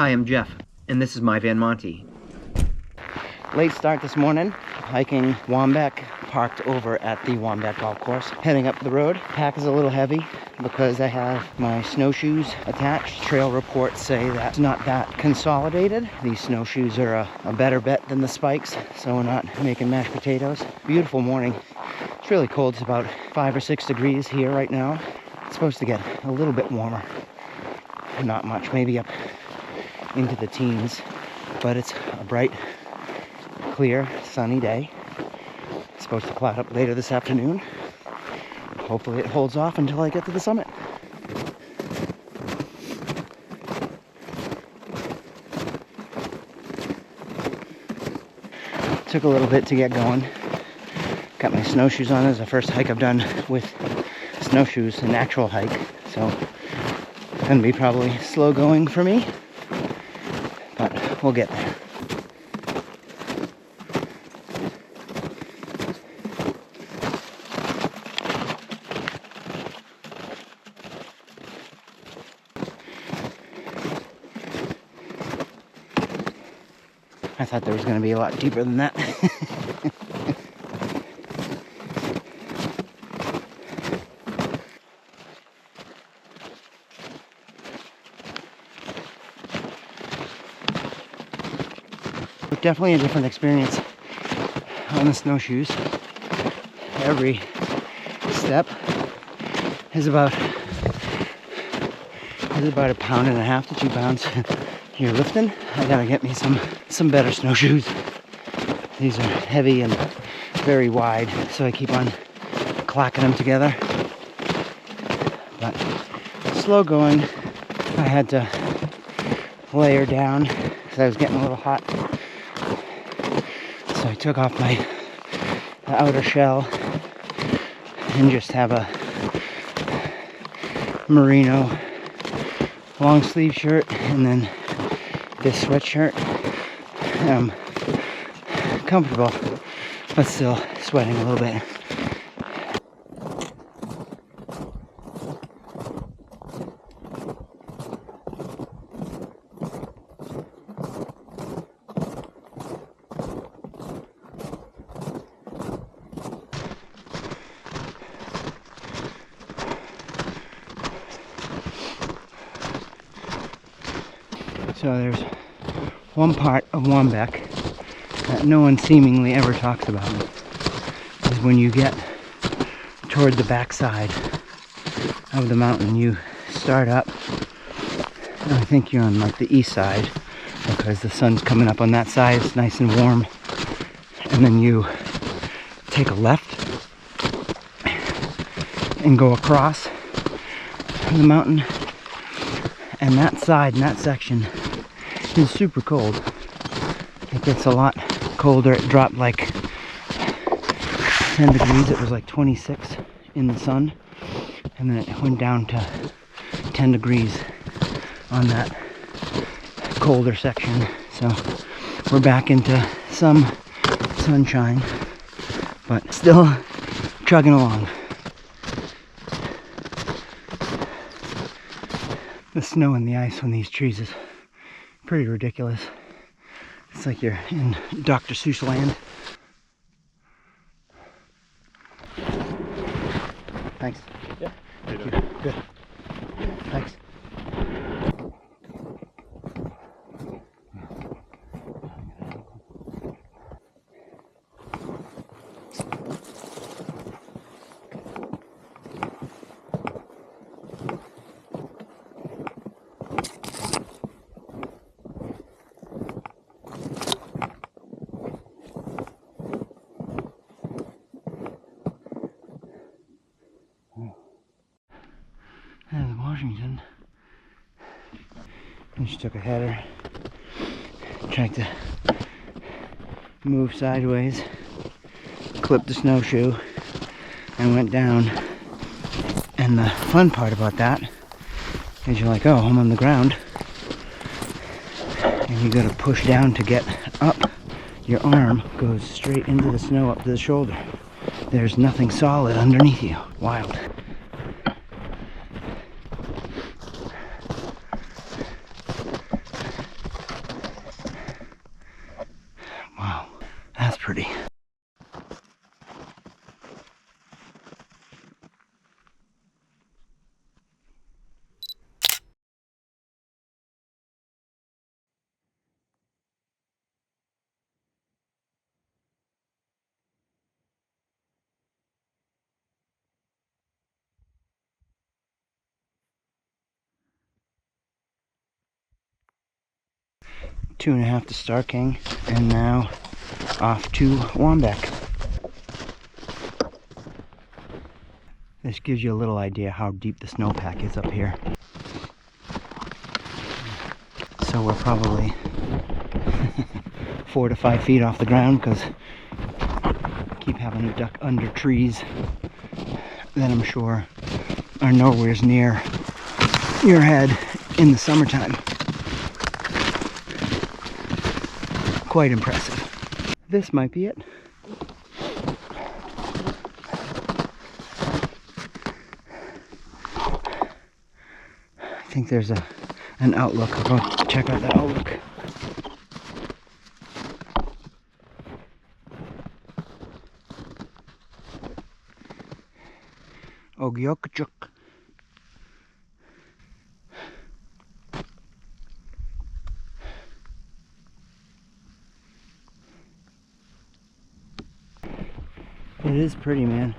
Hi, I'm Jeff, and this is MyVanMonty. Late start this morning, hiking Waumbek, parked over at the Waumbek golf course. Heading up the road. Pack is a little heavy because I have my snowshoes attached. Trail reports say that it's not that consolidated. These snowshoes are a better bet than the spikes, so we're not making mashed potatoes. Beautiful morning. It's really cold. It's about 5 or 6 degrees here right now. It's supposed to get a little bit warmer. Not much, maybe up into the teens, but it's a bright, clear, sunny day. It's supposed to cloud up later this afternoon. Hopefully it holds off until I get to the summit. Took a little bit to get going. Got my snowshoes on. This is the first hike I've done with snowshoes, an actual hike, so it's gonna be probably slow going for me, but we'll get there. I thought there was going to be a lot deeper than that. Definitely a different experience on the snowshoes. Every step is about 1.5 pounds to 2 pounds. You're lifting. I gotta get me some better snowshoes. These are heavy and very wide, so I keep on clacking them together. But slow going. I had to layer down because I was getting a little hot. So I took off the outer shell and just have a merino long sleeve shirt and then this sweatshirt. I'm comfortable, but still sweating a little bit. So there's one part of Waumbek that no one seemingly ever talks about, is when you get toward the backside of the mountain. You start up, and I think you're on like the east side because the sun's coming up on that side. It's nice and warm, and then you take a left and go across the mountain, and that side and that section is super cold. It gets a lot colder. It dropped like 10 degrees. It was like 26 in the sun, and then it went down to 10 degrees on that colder section. So we're back into some sunshine, but still chugging along. The snow and the ice on these trees is pretty ridiculous. It's like you're in Dr. Seuss land. Thanks. Yeah. Thank you. Good. Thanks. There's Washington. And she took a header, tried to move sideways, clipped the snowshoe, and went down. And the fun part about that is you're like, oh, I'm on the ground. And you gotta push down to get up. Your arm goes straight into the snow up to the shoulder. There's nothing solid underneath you. Wild. 2.5 to Starr King, and now off to Waumbek. This gives you a little idea how deep the snowpack is up here. So we're probably 4 to 5 feet off the ground because I keep having to duck under trees that I'm sure are nowhere near your head in the summertime. Quite impressive. This might be it. I think there's an outlook. I'll go check out the outlook. Ogyokchuk. It is pretty, man.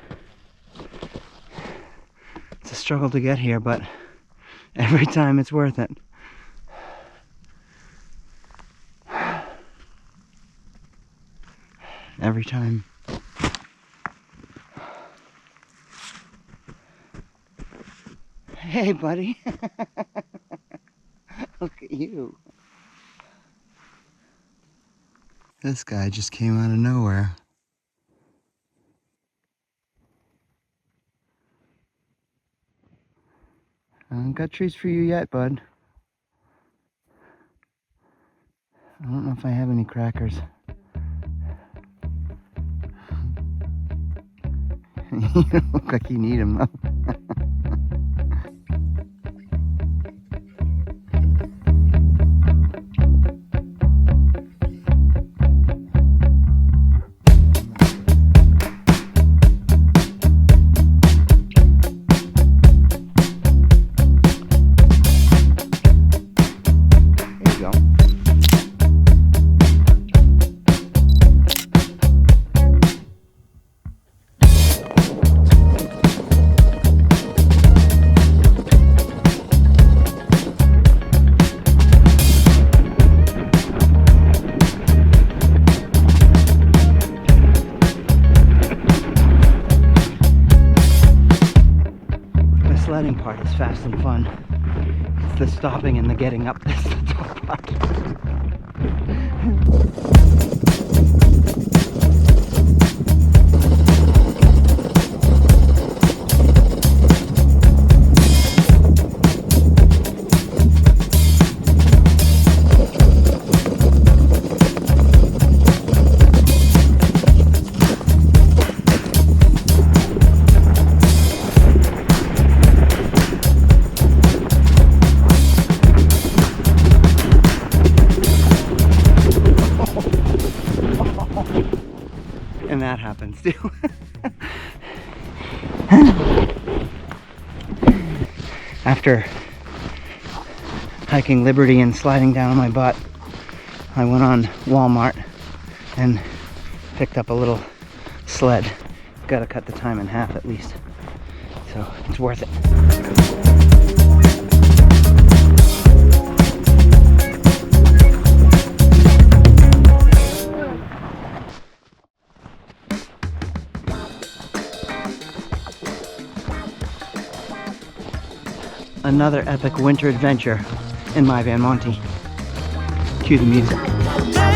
It's a struggle to get here, but every time it's worth it. Every time. Hey, buddy. Look at you. This guy just came out of nowhere. I haven't got treats for you yet, bud. I don't know if I have any crackers. You don't look like you need them, though. Sledding part is fast and fun. It's the stopping and the getting up that's the tough part. And that happens too. After hiking Liberty and sliding down on my butt, I went on Walmart and picked up a little sled. Gotta cut the time in half at least, so it's worth it. Another epic winter adventure in MyVanMonty. Cue the music.